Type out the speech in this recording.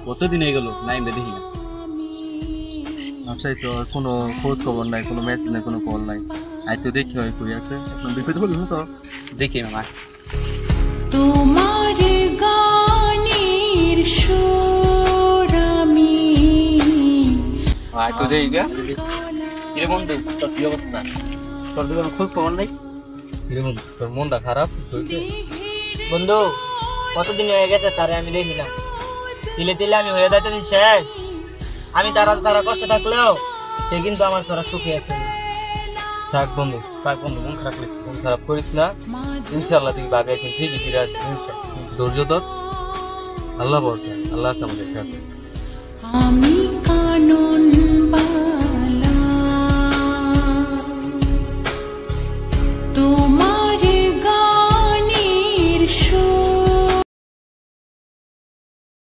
কতদিন হয়ে গেল নাইম দেখি না। আচ্ছা তো কোনো খোঁজ খবর নাই, কোনো মেসেজ নাই, কোনো কল নাই। আজ তো দেখি হয় কই আছে, এখন বিপদ বলি তো দেখি মামা। তোমার গানের সুর আমি আজ তো দেখি গা। কিরে বন্ধু, তোর কি অবস্থা? তোর তো কোনো খোঁজ খবর নাই। কিরে বন্ধু, তোর মনটা খারাপ হয়েছে? বন্ধু কতদিন হয়ে গেছে তারে আমি দেখি না। তিলে তিলে আমি হয়ে যাইতেছি শেষ। আমি তারা কষ্ট থাকলেও সে কিন্তু আমার সারা সুখী আছে। থাক বন্ধু, মন খারাপ করিস না। ইনশাআল্লাহ তুই ভাবি একদিন ঠিকই ফিরে আসবি। ধৈর্য ধর, আল্লাহ ভরসা, আল্লাহ আছে আমাদের। আমি কানন